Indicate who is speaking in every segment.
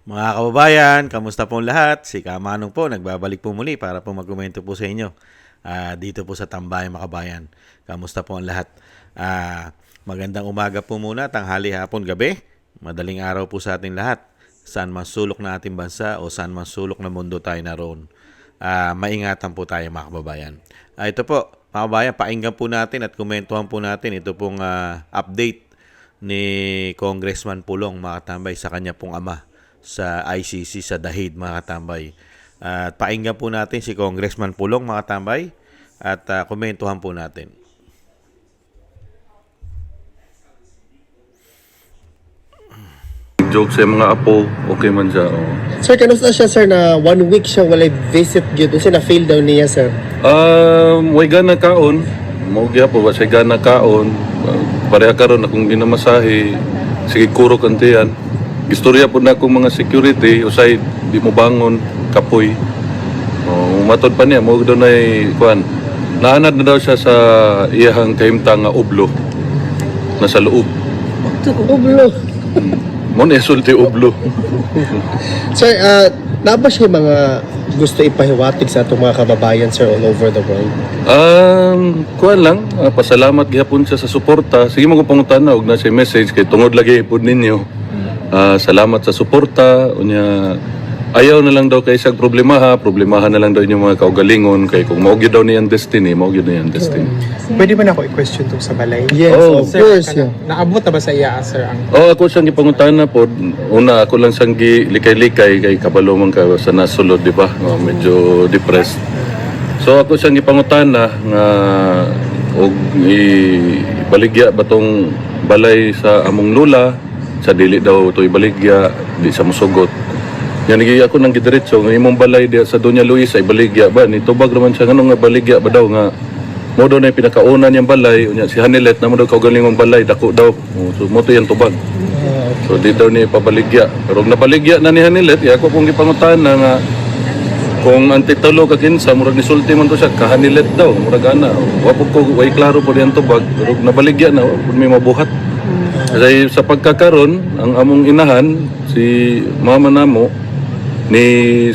Speaker 1: Mga kababayan, kamusta po lahat? Si Kamanong po, nagbabalik po muli para po magkomento po sa inyo dito po sa Tambayang Makabayan. Kamusta po ang lahat? Magandang umaga po muna, tanghali, hapon, gabi. Madaling araw po sa ating lahat. Saan man sulok na ating bansa o saan man sulok na mundo tayo naroon. Maingatan po tayo mga kababayan. Ito po, mga kababayan, painggan po natin at komentuhan po natin ito pong update ni Congressman Pulong mga katambay sa kanya pong ama sa ICC sa Dahid mga katambay. At painggan po natin si Congressman Pulong mga katambay at komentuhan po natin.
Speaker 2: Joke sa mga apo, okay man siya. Oh.
Speaker 3: Sir, kanusta siya, sir, na 1 week siya walay visit gyud kasi na-fail daw niya, sir.
Speaker 2: Way gana kaon, maugya po ba siya gana kaon, pareha karon akong ginamasahe, sige kurok antiyan. Istorya po na akong mga security, usay di mo bangon, kapoy. Matod pa niya, mo doon ay, kuan, naanad na daw siya sa iyahang kaimtang nga ublo, nasa loob.
Speaker 3: Ublo.
Speaker 2: Mo na isulti ublo.
Speaker 3: Sir, na ba siya mga gusto ipahiwatig sa atong mga kababayan, sir, all over the world?
Speaker 2: Kuan lang, pasalamat gihapon siya sa suporta. Sige mo ko pangutan na, og na siya message, kay tungod lagi po ninyo. Salamat sa suporta. Unya, ayaw na lang daw kay isang problemahan na lang daw yung mga kaugalingon, kay kung maugyo daw niyang destiny, maugyo na yung destiny.
Speaker 4: Pwede ba na ako i-question to sa balay?
Speaker 3: Yes,
Speaker 2: Oh.
Speaker 3: of course.
Speaker 4: Sir, naabot na ba sa iya, sir, ang
Speaker 2: Ako siyang ipangutan na po. Una, ako lang siyang likay-likay kay kabalo man ka sa nasulod, di ba? Medyo depressed. So ako siyang ipangutan na nga og ibaligya batong balay sa among lula, sa dili daw to ibaligya, di sa musugot. Yan ako nang gidiretso ng imong balay diya sa Doña Luisa ibaligya ba ni tubag naman siya ngano nga baligya ba daw nga mo daw na pinakauna niyang balay unya si Hanilet na mo daw kaugalingong balay dako daw. So mo to yan tubag. So di daw ni pabaligya. Pero nabaligya na ni Hanilet, ako kung gipangutan na nga kung antitulo ka kinsa murag nisulti man to siya ka Hanilet daw murag ana. Wa po ko way klaro po diyan tubag pero nabaligya na pud may mabuhat. Kasi sa pagkakaron ang among inahan si mama namo ni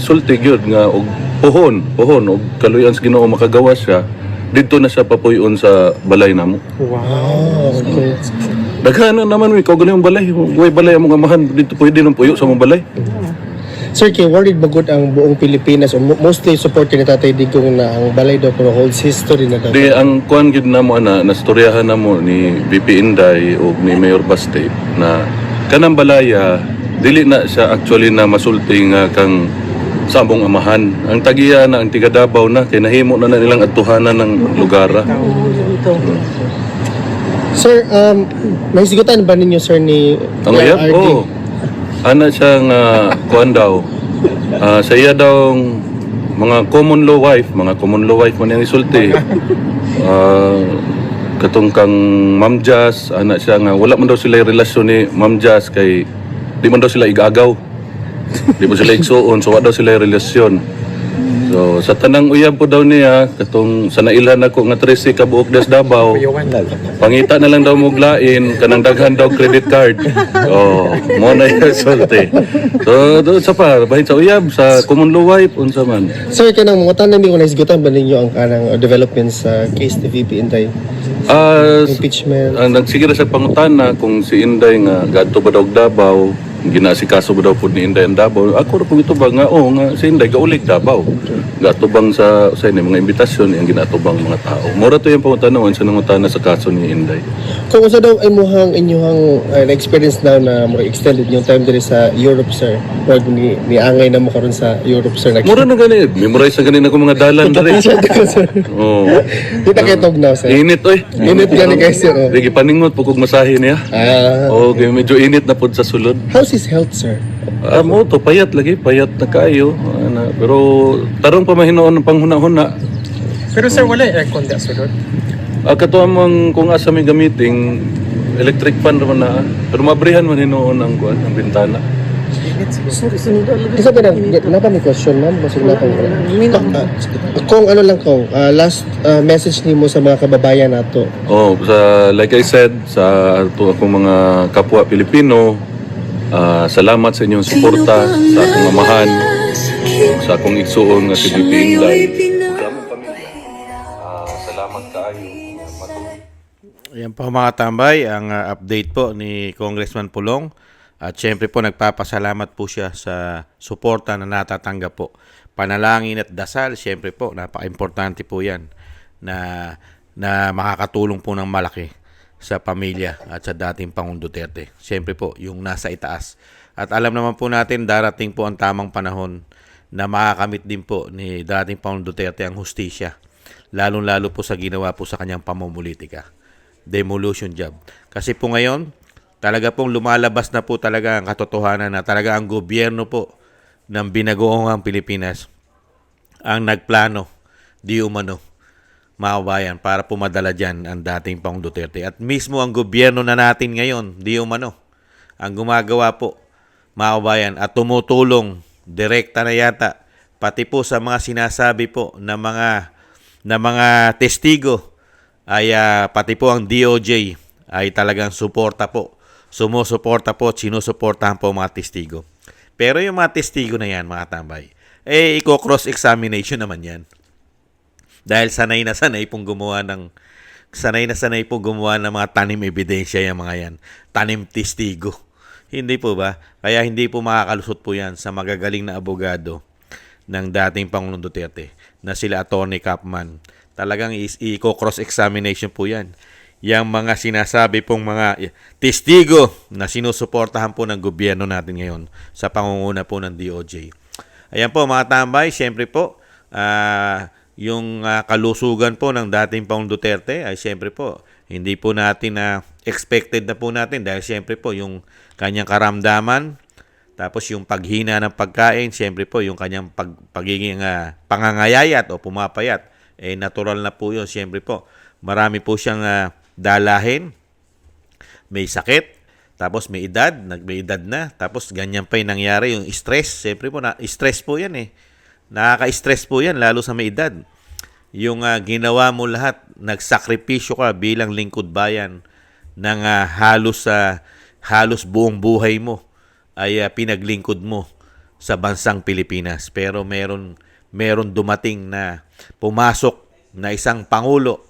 Speaker 2: sulti gyud nga og pohon og kaluyan sa Ginoo makagawa siya didto na siya papuyon sa balay namo.
Speaker 3: Oh, okay.
Speaker 2: Daghan na naman mi kaugali ang balay, way balay among amahan didto pwede nang puyo sa among balay.
Speaker 3: Sir, kay worried magud ang buong Pilipinas o mostly supporter ni Tatay Digong na ang balay daw kuno holds history na daw.
Speaker 2: Di ang kuan gid namo ana nastoryahan namo ni BP Inday ug ni Mayor Baste na kanang balaya dili na siya actually na masulti nga kang samong amahan. Ang tagiya na ang tiga Davao na kay nahimo na nilang atuhanan ng lugar.
Speaker 3: Sir, nahisigutan ba ninyo, sir, ni
Speaker 2: Ang uyab?
Speaker 3: RD?
Speaker 2: Oo. Ana siya nga kuan daw. Sa iya daw mga common law wife man yung isulti. Katong kang Ma'am Jazz, ana siya nga wala man daw sila relasyon ni Ma'am Jazz kay di man daw sila igagaw. Di mo sila igsuon, so wala daw sila relasyon. So sa tanang uyab po daw niya, katong sa nailhan ako nga 13 ka buok des Davao,
Speaker 4: kuyawan?
Speaker 2: pangita na lang daw mo glain, kanang daghan daw credit card. Mo na yung sulti. So doon sa pa, bahin sa uyab, sa common law wife, unsa man.
Speaker 3: Sir, kanang mga tanong kung nahisigutan ba ninyo ang kanang developments sa case ni VP Inday? Impeachment?
Speaker 2: Ang nagsigira sa pangutana kung si Inday nga gadto ba daw og Davao, ginasikaso ba daw po ni Inday ang Davao. Ako ra po ito ba nga nga si Inday gaulig Davao. Gatubang sa ini mga imbitasyon ang ginatubang mga tao. Mura to yung pangutanon sa nangutana sa kaso ni Inday.
Speaker 3: Kung usa daw ay muhang inyong na-experience na mga extended yung time diri sa Europe, sir. Wag ni angay na mo karon sa Europe, sir.
Speaker 2: Mura na gani, memorize na gani ako mga dalan diri.
Speaker 3: Sir.
Speaker 2: Oh.
Speaker 3: Di na kayo tugnaw, sir.
Speaker 2: Init oy.
Speaker 3: Init gani kayo, sir. Oh.
Speaker 2: Digi paningot pug masahe niya. Okay, medyo init na pud sa sulod.
Speaker 3: How's his health, sir?
Speaker 2: Mo to payat lagi, payat na kayo. Pero tarong pa mahinoon ng panghuna-huna.
Speaker 4: Pero sir, wala yung aircon di asulod.
Speaker 2: Kato amang kung asa may gamiting electric fan naman na. Pero mabrihan man hinoon ang kuan ang bintana.
Speaker 3: Isa ba na pa may question, ma'am? Basig na kung kung ano lang ko, last message nimo sa mga kababayan nato.
Speaker 2: Like I said, sa akong mga kapwa Pilipino, Salamat sa inyong suporta sa akong amahan, sa akong igsuon nga si BP Inday. Sa among pamilya. Salamat kaayo.
Speaker 1: Ayan po mga tambay, ang update po ni Congressman Pulong. At syempre po nagpapasalamat po siya sa suporta na natatanggap po. Panalangin at dasal, syempre po napaka-importante po yan na makakatulong po ng malaki sa pamilya at sa dating Pangulong Duterte. Syempre po yung nasa itaas. At alam naman po natin darating po ang tamang panahon na makakamit din po ni dating Pangulong Duterte ang hustisya. Lalong-lalo po sa ginawa po sa kanyang pamumulitika. Demolition job. Kasi po ngayon, talaga pong lumalabas na po talaga ang katotohanan na talaga ang gobyerno po ng binagoong Pilipinas ang nagplano, di umano, mga kabayan, para pumadala dyan ang dating Pangulong Duterte. At mismo ang gobyerno na natin ngayon, di umano, ang gumagawa po, mga kabayan, at tumutulong, direkta na yata, pati po sa mga sinasabi po na mga testigo, ay pati po ang DOJ ay talagang suporta po. Sumusuporta po at sinusuportahan po mga testigo. Pero yung mga testigo na yan, mga tambay, i-cross-examination naman yan. Dahil sanay na sanay pong gumawa ng mga tanim ebidensya yung mga yan. Tanim testigo. Hindi po ba? Kaya hindi po makakalusot po yan sa magagaling na abogado ng dating Pangulong Duterte na sila Attorney Capman. Talagang i-cross-examination po yan. Yang mga sinasabi pong mga testigo na sinusuportahan po ng gobyerno natin ngayon sa pangunguna po ng DOJ. Ayan po mga tambay, siyempre po, yung kalusugan po ng dating Pangulong Duterte ay siyempre po, hindi po natin expected na po natin dahil siyempre po yung kanyang karamdaman, tapos yung paghina ng pagkain, siyempre po yung kanyang pagiging pangangayayat o pumapayat, natural na po yun. Siyempre po, marami po siyang dalahin, may sakit, tapos may edad na, tapos ganyan pa yung nangyari, yung stress. Siyempre po, stress po yan nakaka-stress po yan, lalo sa may edad. Yung ginawa mo lahat, nagsakripisyo ka bilang lingkod bayan ng halos buong buhay mo ay pinaglingkod mo sa bansang Pilipinas. Pero meron dumating na pumasok na isang pangulo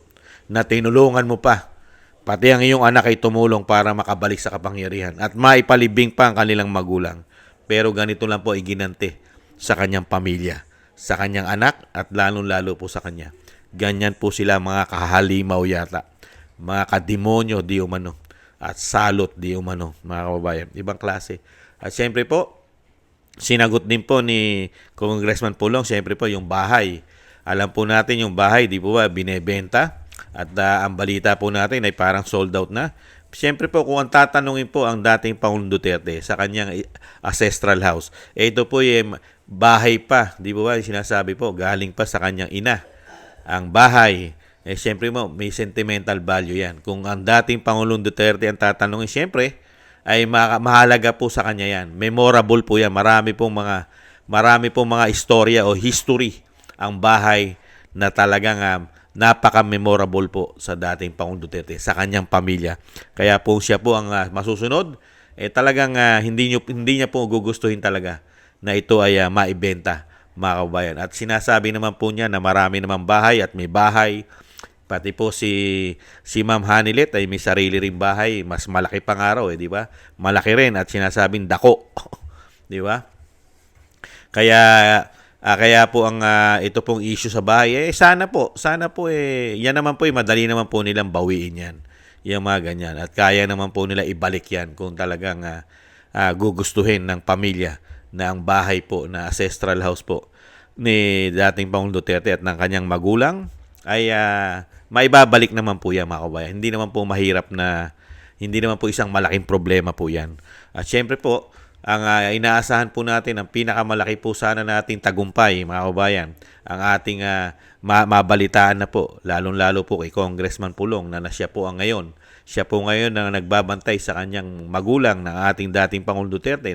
Speaker 1: na tinulungan mo pa. Pati ang iyong anak ay tumulong para makabalik sa kapangyarihan at maipalibing pa ang kanilang magulang. Pero ganito lang po ay ginante sa kanyang pamilya, sa kanyang anak at lalong-lalo po sa kanya. Ganyan po sila mga kahalimaw yata, mga kademonyo di umano at salot di umano, mga kababayan. Ibang klase. At siyempre po, sinagot din po ni Congressman Pulong, siyempre po yung bahay. Alam po natin yung bahay, di po ba, binebenta? At ang balita po natin ay parang sold out na. Siyempre po, kung ang tatanungin po ang dating Pangulong Duterte sa kanyang ancestral house, ito po yung bahay pa, di po ba, sinasabi po, galing pa sa kanyang ina. Ang bahay, siyempre mo, may sentimental value yan. Kung ang dating Pangulong Duterte ang tatanungin, siyempre, ay mahalaga po sa kanya yan. Memorable po yan. Marami pong mga istorya o history ang bahay na talagang napaka-memorable po sa dating Pangulong Duterte, sa kanyang pamilya. Kaya po siya po ang masusunod, talagang hindi niya po gugustuhin talaga na ito ay maibenta, mga kabayan. At sinasabi naman po niya na marami namang bahay at may bahay. Pati po si Ma'am Hanilet ay may sarili ring bahay, mas malaki pang araw, di ba? Malaki rin at sinasabing dako, di ba? Kaya po ang ito pong issue sa bahay, sana po yan naman po madali naman po nilang bawiin yan. Yung mga ganyan. At kaya naman po nila ibalik yan kung talagang gugustuhin ng pamilya na ang bahay po na ancestral house po ni dating Pangulong Duterte at ng kanyang magulang ay maibabalik naman po yan, mga kabayan. Hindi naman po hindi naman po isang malaking problema po yan. At syempre po, ang inaasahan po natin, ang pinakamalaki po sana nating tagumpay, mga kabayan, ang ating mabalitaan na po, lalong-lalo po kay Congressman Pulong na siya po ngayon ang nagbabantay sa kanyang magulang ng ating dating Pangulong Duterte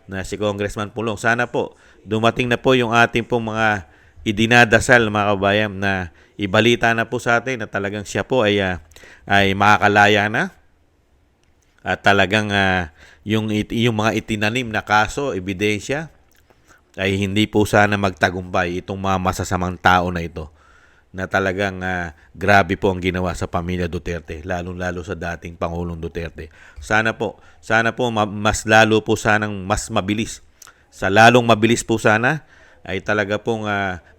Speaker 1: na si Congressman Pulong. Sana po dumating na po yung ating pong mga idinadasal, mga kabayan, na ibalita na po sa atin na talagang siya po ay makakalaya na at talagang yung mga itinanim na kaso, ebidensya, ay hindi po sana magtagumpay itong mga masasamang tao na ito na talagang grabe po ang ginawa sa pamilya Duterte, lalong-lalo sa dating Pangulong Duterte. Sana po mas lalo po sanang mas mabilis. Sa lalong mabilis po sana ay talaga pong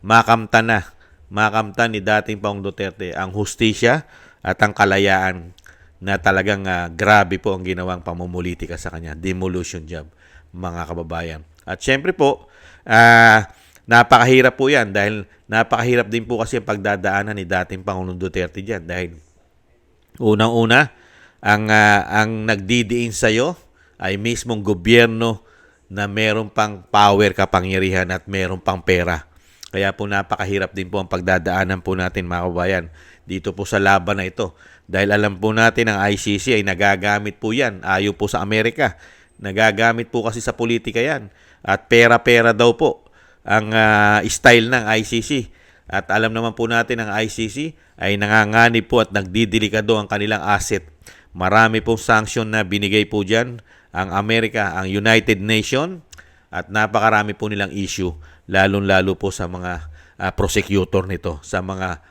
Speaker 1: makamtan ni dating Pangulong Duterte ang hustisya at ang kalayaan na talagang grabe po ang ginawang pamumulitika sa kanya. Demolition job, mga kababayan. At syempre po, napakahirap po yan dahil napakahirap din po kasi ang pagdadaanan ni dating Pangulong Duterte dyan dahil unang-una, ang nagdidiin sa'yo ay mismong gobyerno na meron pang power, kapangyarihan at meron pang pera. Kaya po napakahirap din po ang pagdadaanan po natin, mga kababayan, dito po sa laban na ito. Dahil alam po natin ang ICC ay nagagamit po yan. Ayaw po sa Amerika. Nagagamit po kasi sa politika yan. At pera-pera daw po ang style ng ICC. At alam naman po natin ang ICC ay nanganganib po at nagdidelikado ang kanilang asset. Marami pong sanction na binigay po dyan ang Amerika, ang United Nation, at napakarami po nilang issue, lalong-lalo po sa mga prosecutor nito, sa mga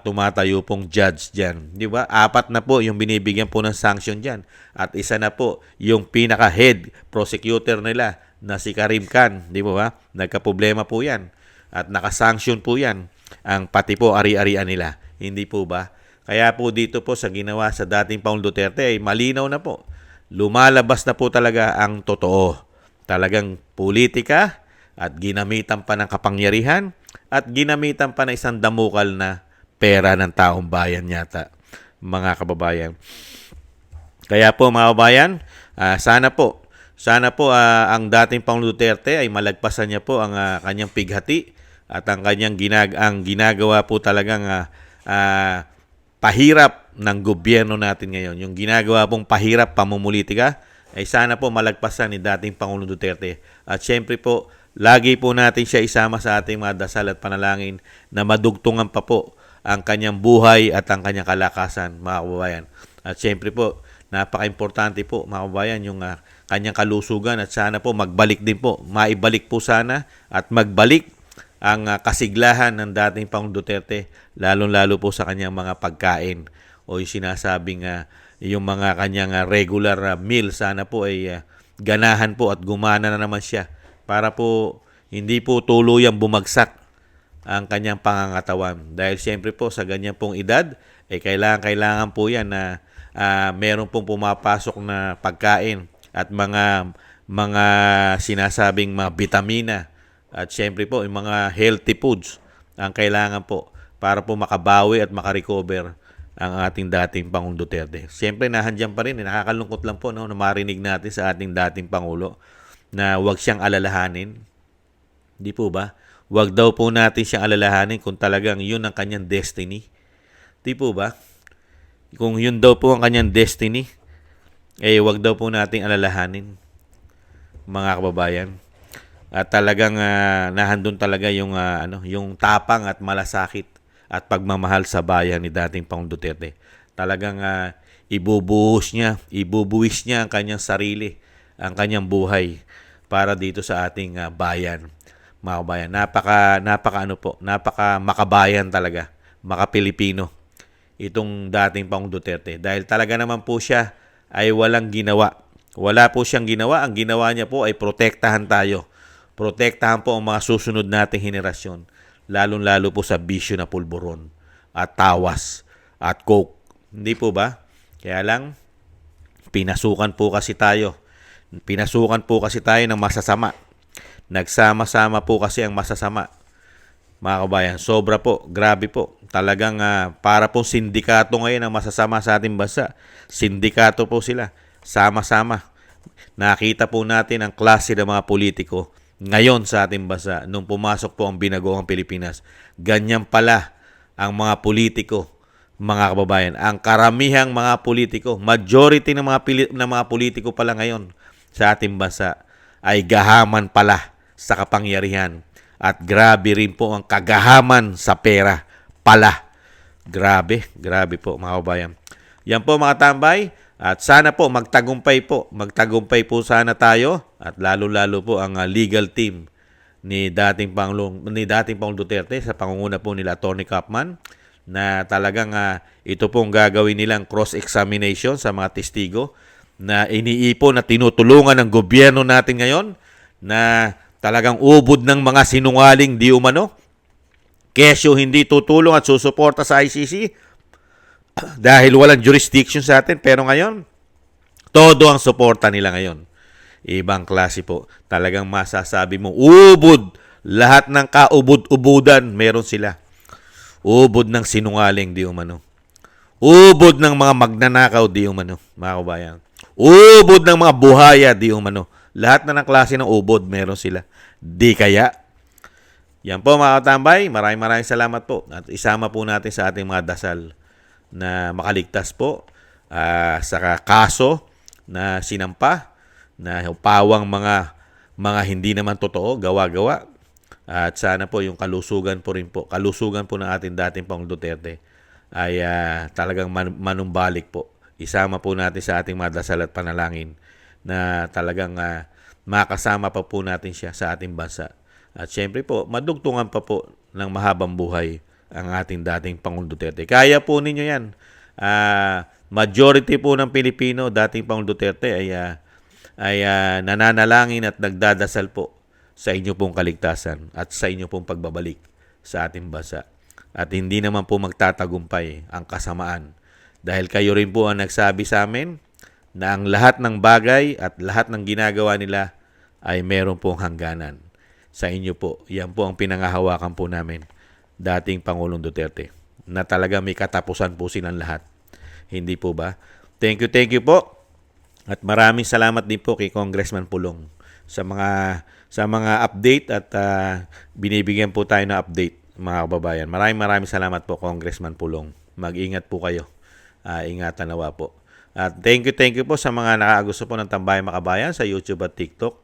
Speaker 1: tumatayo pong judge dyan. Di ba? 4 na po yung binibigyan po ng sanction dyan. At isa na po yung pinaka-head prosecutor nila na si Karim Khan. Di ba? Nagka-problema po yan. At naka-sanction po yan. Ang pati po ari-arian nila. Hindi po ba? Kaya po dito po sa ginawa sa dating Pangulong Duterte ay malinaw na po. Lumalabas na po talaga ang totoo. Talagang politika at ginamitan pa ng kapangyarihan at ginamitan pa ng isang damukal na pera ng taong bayan yata, mga kababayan. Kaya po, mga kababayan, sana po ang dating Pangulong Duterte ay malagpasan niya po ang kanyang pighati at ang kanyang ginagawa po talagang pahirap ng gobyerno natin ngayon. Yung ginagawa pong pahirap pamumulitika ay sana po malagpasan ni dating Pangulong Duterte. At syempre po, lagi po natin siya isama sa ating mga dasal at panalangin na madugtungan pa po ang kanyang buhay at ang kanyang kalakasan, mga kababayan. At syempre po, napaka-importante po, mga kababayan, yung kanyang kalusugan at sana po maibalik po sana at magbalik ang kasiglahan ng dating Pangulong Duterte, lalong-lalo po sa kanyang mga pagkain o yung sinasabing yung mga kanyang regular meal, sana po ay ganahan po at gumana na naman siya para po hindi po tuluyang bumagsak ang kanyang pangangatawan. Dahil siyempre po sa ganyan pong edad, kailangan po yan na meron pong pumapasok na pagkain at mga sinasabing mga bitamina at siyempre po yung mga healthy foods ang kailangan po para po makabawi at makarecover ang ating dating Pangulong Duterte. Siyempre, nahandyan pa rin. Nakakalungkot lang po na marinig natin sa ating dating Pangulo na huwag siyang alalahanin. Di po ba? Huwag daw po natin siyang alalahanin kung talagang yun ang kanyang destiny. Di po ba? Kung yun daw po ang kanyang destiny, huwag daw po nating alalahanin, mga kababayan. At talagang nahandun talaga yung tapang at malasakit at pagmamahal sa bayan ni dating Pangulong Duterte. Talagang ibubuwis niya ang kanyang sarili, ang kanyang buhay para dito sa ating bayan, mga kabayan. Napaka makabayan talaga, maka-Pilipino itong dating Pangulong Duterte. Dahil talaga naman po siya ay walang ginawa. Wala po siyang ginawa. Ang ginawa niya po ay protektahan tayo. Protektahan po ang mga susunod nating henerasyon. Lalong-lalo po sa bisyo na pulburon at tawas at coke. Hindi po ba? Kaya lang, pinasukan po kasi tayo ng masasama. Nagsama-sama po kasi ang masasama. Mga kabayan, sobra po, grabe po. Talagang para po sindikato ngayon ang masasama sa ating bansa. Sindikato po sila, sama-sama. Nakita po natin ang klase ng mga politiko ngayon sa ating bansa nung pumasok po ang binagoong Pilipinas. Ganyan pala ang mga politiko, mga kababayan. Ang karamihang mga politiko, majority ng mga politiko pala ngayon sa ating bansa ay gahaman pala sa kapangyarihan. At grabe rin po ang kagahaman sa pera pala. Grabe po, mga kababayan. Yan po, mga tambay. At sana po magtagumpay po. Magtagumpay po sana tayo at lalo-lalo po ang legal team ni dating Pangulong Duterte sa pangunguna po nila Attorney Kapman na talagang ito pong gagawin nilang cross-examination sa mga testigo na iniipon na tinutulungan ng gobyerno natin ngayon na talagang ubod ng mga sinungaling di umano. Kesyo hindi tutulong at susuporta sa ICC dahil walang jurisdiction sa atin. Pero ngayon, todo ang suporta nila ngayon. Ibang klase po. Talagang masasabi mo, ubod. Lahat ng kaubod-ubudan, meron sila. Ubod ng sinungaling, di umano. Ubod ng mga magnanakaw, di umano, mga kabayan. Ubod ng mga buhaya, di umano. Lahat na ng klase ng ubod, meron sila. Di kaya? Yan po mga katambay, maraming salamat po. At isama po natin sa ating mga dasal na makaligtas po sa kaso na sinampa, na pawang mga hindi naman totoo, gawa-gawa. At sana po yung kalusugan po ng ating dating Pangulong Duterte ay talagang manumbalik po. Isama po natin sa ating mga dasal at panalangin na talagang makasama pa po natin siya sa ating bansa. At syempre po, madugtungan pa po ng mahabang buhay ang ating dating Pangulong Duterte. Kaya po ninyo yan. Majority po ng Pilipino, dating Pangulong Duterte ay nananalangin at nagdadasal po sa inyo pong kaligtasan at sa inyo pong pagbabalik sa ating bansa. At hindi naman po magtatagumpay ang kasamaan. Dahil kayo rin po ang nagsabi sa amin na ang lahat ng bagay at lahat ng ginagawa nila ay meron pong hangganan. Sa inyo po, yan po ang pinangahawakan po namin, dating Pangulong Duterte, na talaga may katapusan po silang lahat. Hindi po ba? Thank you po. At maraming salamat din po kay Congressman Pulong sa mga update at binibigyan po tayo ng update, mga kababayan. Maraming salamat po, Congressman Pulong. Mag-ingat po kayo. Ingatan nawa po. At thank you po sa mga nakakagusto po ng Tambayang Makabayan sa YouTube at TikTok.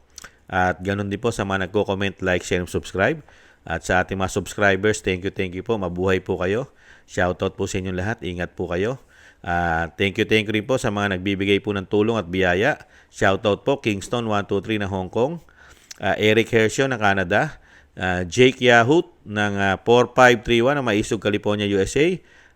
Speaker 1: At ganun din po sa mga nagko-comment, like, share, and subscribe. At sa ating mga subscribers, thank you po. Mabuhay po kayo. Shoutout po sa inyong lahat. Ingat po kayo. Thank you rin po sa mga nagbibigay po ng tulong at biyaya. Shoutout po Kingston 123 ng Hong Kong, Eric Hershio ng Canada, Jake Yahoo ng 4531 ng Maisog, California, USA,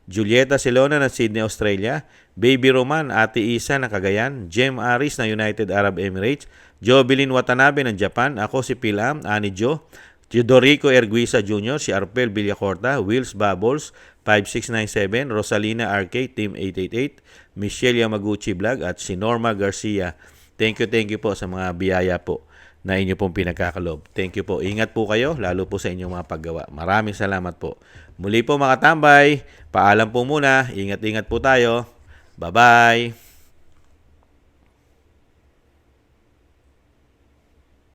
Speaker 1: Julieta Silona ng Sydney, Australia, Baby Roman, Ate Isa ng Cagayan, Jem Aris ng United Arab Emirates, Jovelyn Watanabe ng Japan, ako si Pilam, Ani Jo, Teodorico Erguisa Jr., si Arpel Villacorta, Wills Bubbles, 5697, Rosalina RK, Team 888, Michelle Yamaguchi Vlog, at si Norma Garcia. Thank you po sa mga biyaya po na inyo pong pinagkakalob. Thank you po. Ingat po kayo, lalo po sa inyong mga paggawa. Maraming salamat po. Muli po mga tambay, paalam po muna. Ingat po tayo. Bye-bye.